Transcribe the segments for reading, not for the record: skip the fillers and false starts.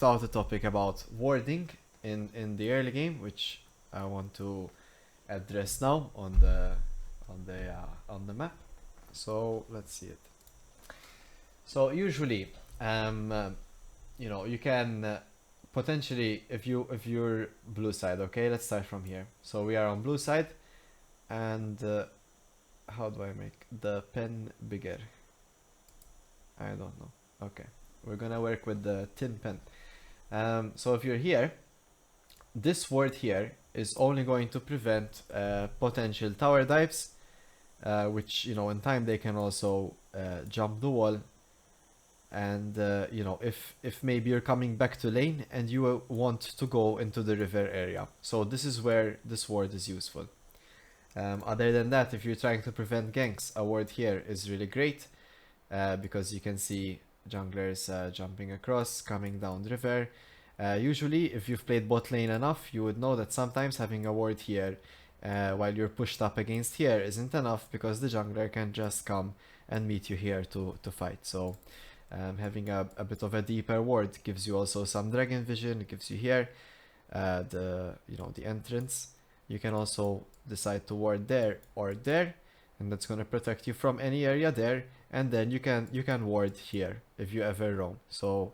start a topic about warding in the early game, which I want to address now on the map. So let's see it. So usually, um, uh, you can potentially if you're blue side. Okay, let's start from here. So we are on blue side, and how do I make the pen bigger? I don't know. Okay, we're gonna work with the tin pen. So if you're here, this ward here is only going to prevent potential tower dives, which in time they can also jump the wall. And if maybe you're coming back to lane and you want to go into the river area, so this is where this ward is useful. Other than that, if you're trying to prevent ganks, a ward here is really great, because you can see junglers jumping across, coming down the river. Usually, if you've played bot lane enough, you would know that sometimes having a ward here while you're pushed up against here isn't enough, because the jungler can just come and meet you here to fight. So having a bit of a deeper ward gives you also some dragon vision. It gives you here the entrance. You can also decide to ward there or there, and that's going to protect you from any area there. And then you can ward here if you ever roam. So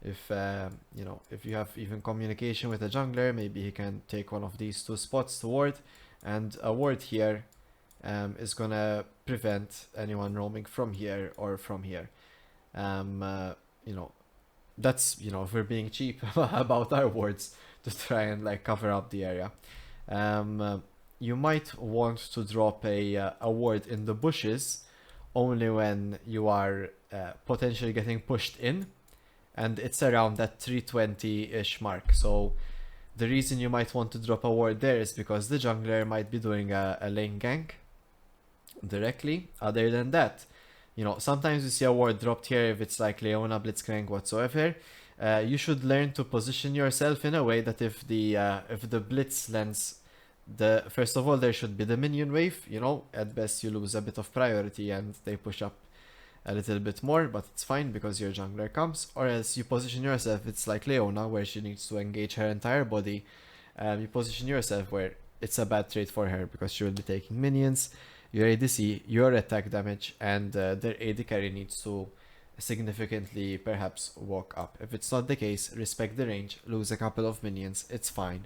if if you have even communication with a jungler, maybe he can take one of these two spots to ward, and a ward here is gonna prevent anyone roaming from here or from here. You know, that's if we're being cheap about our wards to try and like cover up the area. You might want to drop a ward in the bushes only when you are potentially getting pushed in, and it's around that 320-ish mark. So the reason you might want to drop a ward there is because the jungler might be doing a lane gank directly. Other than that, sometimes you see a ward dropped here if it's like Leona, Blitzcrank, whatsoever. You should learn to position yourself in a way that if the blitz lands, first of all there should be the minion wave. At best you lose a bit of priority and they push up a little bit more, but it's fine because your jungler comes. Or else you position yourself, it's like Leona where she needs to engage her entire body. You position yourself where it's a bad trade for her because she will be taking minions, your ADC, your attack damage, and their AD carry needs to significantly perhaps walk up. If it's not the case, respect the range, lose a couple of minions, it's fine.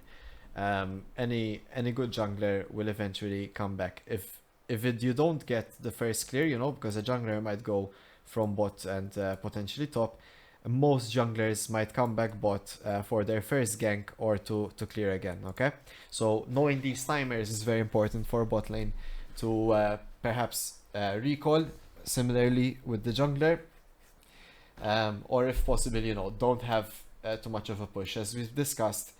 Any good jungler will eventually come back. If you don't get the first clear, because a jungler might go from bot and potentially top, most junglers might come back bot for their first gank or to clear again, okay? So knowing these timers is very important for bot lane to perhaps recall similarly with the jungler, or if possible, don't have too much of a push. As we've discussed,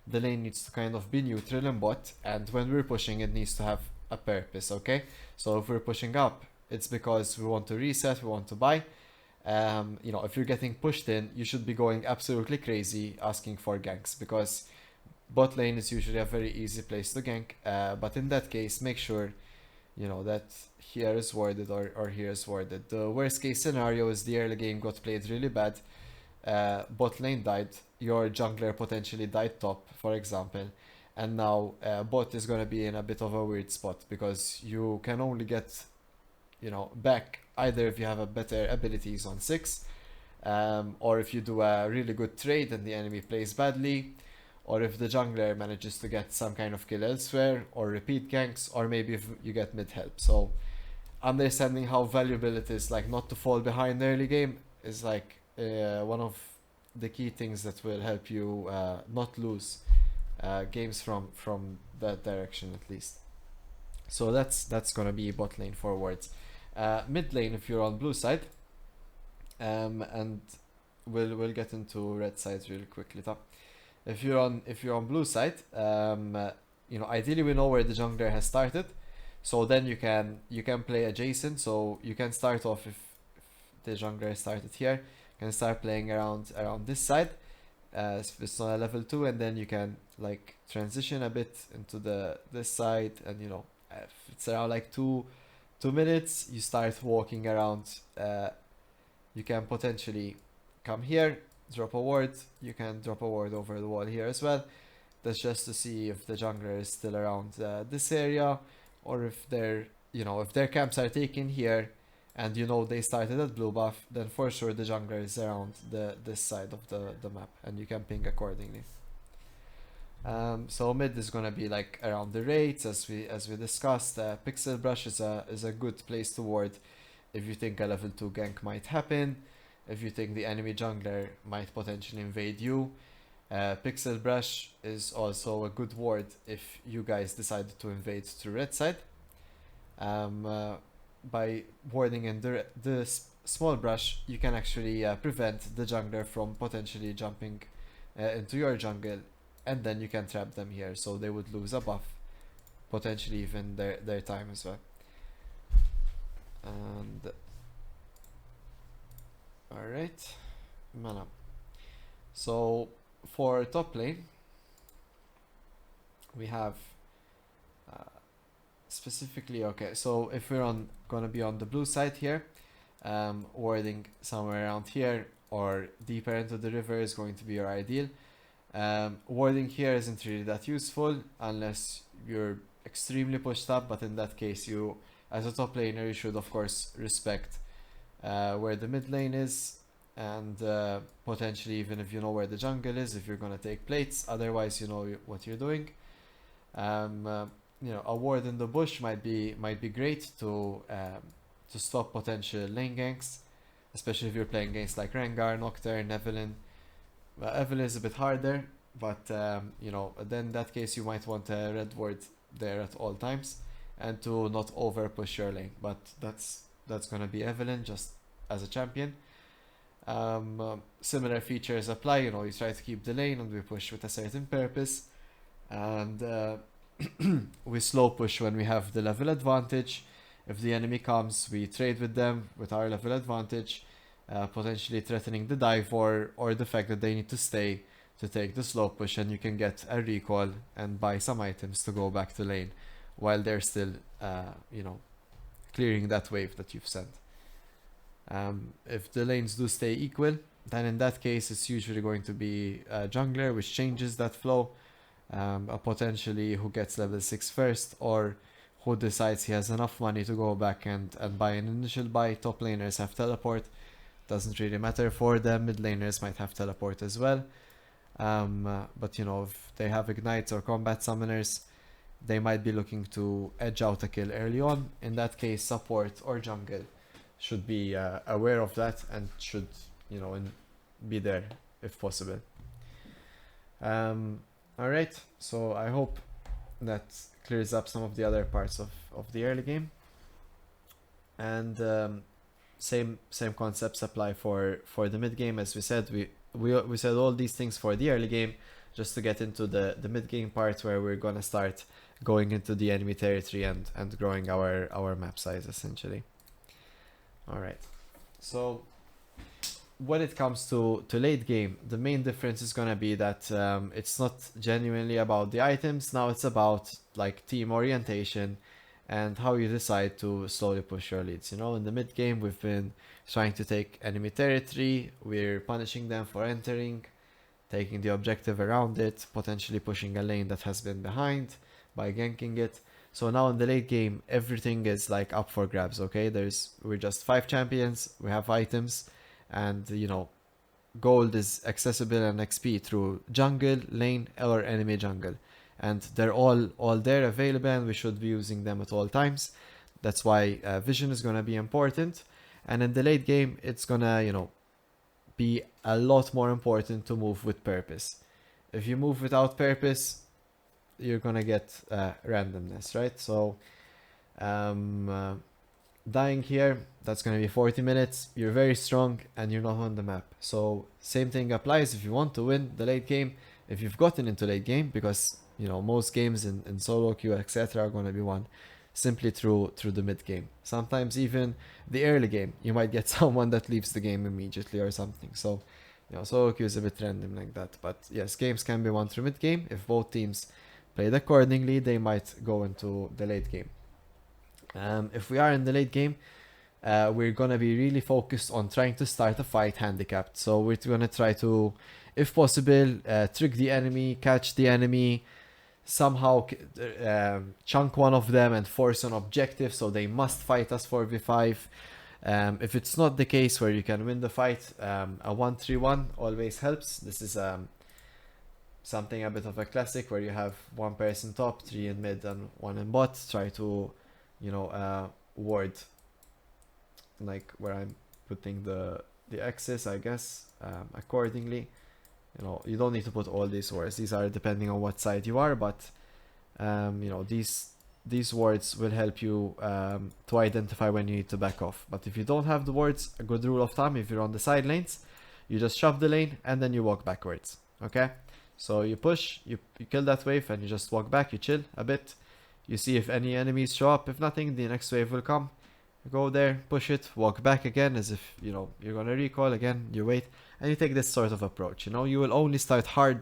the lane needs to kind of be neutral in bot, and when we're pushing it needs to have a purpose, okay? So if we're pushing up, it's because we want to reset, we want to buy. If you're getting pushed in, you should be going absolutely crazy asking for ganks, because bot lane is usually a very easy place to gank, but in that case make sure that here is warded or here is warded. The worst case scenario is the early game got played really bad, bot lane died, your jungler potentially died top, for example, and now bot is gonna be in a bit of a weird spot, because you can only get back either if you have a better abilities on 6, or if you do a really good trade and the enemy plays badly, or if the jungler manages to get some kind of kill elsewhere, or repeat ganks, or maybe if you get mid help. So understanding how valuable it is like not to fall behind early game is like one of the key things that will help you not lose games from that direction at least. So that's gonna be bot lane forwards. Mid lane if you're on blue side, and we'll get into red sides really quickly. If you're on blue side, ideally we know where the jungler has started, so then you can play adjacent. So you can start off if the jungler started here, you can start playing around this side. If it's on a level 2, and then you can like transition a bit into this side, and if it's around like 2 minutes, you start walking around. You can potentially come here, drop a ward, you can drop a ward over the wall here as well. That's just to see if the jungler is still around this area, or if they're, if their camps are taken here, and they started at blue buff, then for sure the jungler is around this side of the map, and you can ping accordingly. So mid is gonna be like around the raids, as we discussed. Pixel brush is a good place to ward if you think a level 2 gank might happen, if you think the enemy jungler might potentially invade you. Pixel brush is also a good ward if you guys decided to invade to red side. By warding in the small brush, you can actually prevent the jungler from potentially jumping into your jungle, and then you can trap them here, so they would lose a buff, potentially even their time as well. And alright, mana. So for top lane, we have specifically, okay, so if we're gonna be on the blue side here, warding somewhere around here or deeper into the river is going to be your ideal. Warding here isn't really that useful unless you're extremely pushed up, but in that case, you as a top laner, you should of course respect where the mid lane is, and potentially even if you know where the jungle is, if you're gonna take plates. Otherwise, you know what you're doing. A ward in the bush might be great to stop potential lane ganks, especially if you're playing against like Rengar, Nocturne, Evelynn. Well, Evelynn is a bit harder, but then in that case you might want a red ward there at all times, and to not over push your lane. But that's gonna be Evelynn just as a champion. Similar features apply. You try to keep the lane, and we push with a certain purpose, and we slow push when we have the level advantage. If the enemy comes, we trade with them with our level advantage, potentially threatening the dive or the fact that they need to stay to take the slow push, and you can get a recall and buy some items to go back to lane while they're still clearing that wave that you've sent. If the lanes do stay equal, then in that case it's usually going to be a jungler, which changes that flow, potentially who gets level 6 first, or who decides he has enough money to go back and buy an initial buy. Top laners have teleport, doesn't really matter for them. Mid laners might have teleport as well, but if they have ignites or combat summoners, they might be looking to edge out a kill early on. In that case, support or jungle should be aware of that and should be there if possible. Alright, so I hope that clears up some of the other parts of the early game, and same concepts apply for the mid game. As we said, we said all these things for the early game just to get into the mid game part, where we're gonna start going into the enemy territory and growing our map size essentially. Alright, so when it comes to late game, the main difference is gonna be that it's not genuinely about the items. Now it's about like team orientation and how you decide to slowly push your leads. In the mid game, we've been trying to take enemy territory, we're punishing them for entering, taking the objective around it, potentially pushing a lane that has been behind by ganking it. So now in the late game, everything is like up for grabs, okay? We're just 5 champions, we have items, and gold is accessible and XP through jungle, lane, or enemy jungle, and they're all there available, and we should be using them at all times. That's why vision is gonna be important, and in the late game it's gonna be a lot more important to move with purpose. If you move without purpose, you're gonna get randomness, right? So dying here, that's gonna be 40 minutes. You're very strong and you're not on the map. So same thing applies if you want to win the late game, if you've gotten into late game, because most games in solo queue, etc., are gonna be won simply through the mid game. Sometimes even the early game, you might get someone that leaves the game immediately or something. So solo queue is a bit random like that. But yes, games can be won through mid game. If both teams played accordingly, they might go into the late game. If we are in the late game, we're gonna be really focused on trying to start a fight handicapped. So we're gonna try to, if possible, trick the enemy, catch the enemy, somehow chunk one of them and force an objective so they must fight us 4v5. If it's not the case where you can win the fight, a 1-3-1 always helps. This is something a bit of a classic where you have one person top, three in mid and one in bot. Try to, ward like where I'm putting the axis, I guess, accordingly. You don't need to put all these words. These are depending on what side you are, but these words will help you to identify when you need to back off. But if you don't have the words, a good rule of thumb, if you're on the side lanes, you just shove the lane and then you walk backwards. Okay? So you push, you kill that wave and you just walk back, you chill a bit. You see if any enemies show up. If nothing, the next wave will come. You go there, push it, walk back again as if, you're gonna recall again, you wait, and you take this sort of approach. You will only start hard,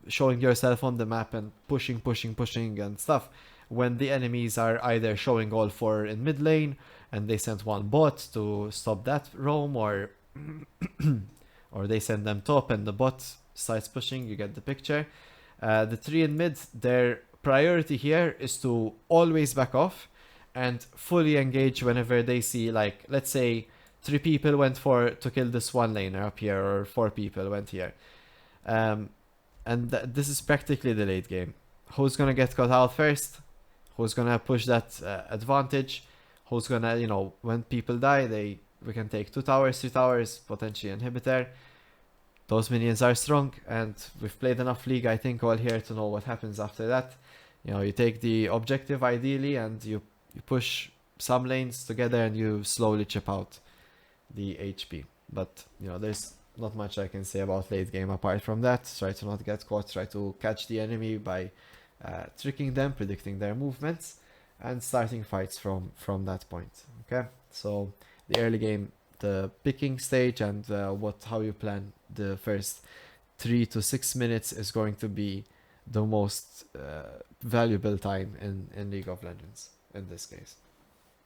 showing yourself on the map and pushing and stuff when the enemies are either showing all four in mid lane and they send one bot to stop that roam, or or they send them top and the bot starts pushing. You get the picture. The three in mid, their priority here is to always back off and fully engage whenever they see, like, let's say 3 people went to kill this one laner up here, or 4 people went here. And this is practically the late game. Who's gonna get cut out first? Who's gonna push that advantage? Who's gonna, when people die, we can take 2 towers, 3 towers, potentially inhibitor. Those minions are strong, and we've played enough League, I think, all here to know what happens after that. You take the objective ideally, and you push some lanes together and you slowly chip out the HP. But, there's not much I can say about late game apart from that. Try to not get caught, try to catch the enemy by tricking them, predicting their movements, and starting fights from that point. Okay, so the early game, the picking stage, and how you plan the first 3 to 6 minutes is going to be the most valuable time in League of Legends in this case.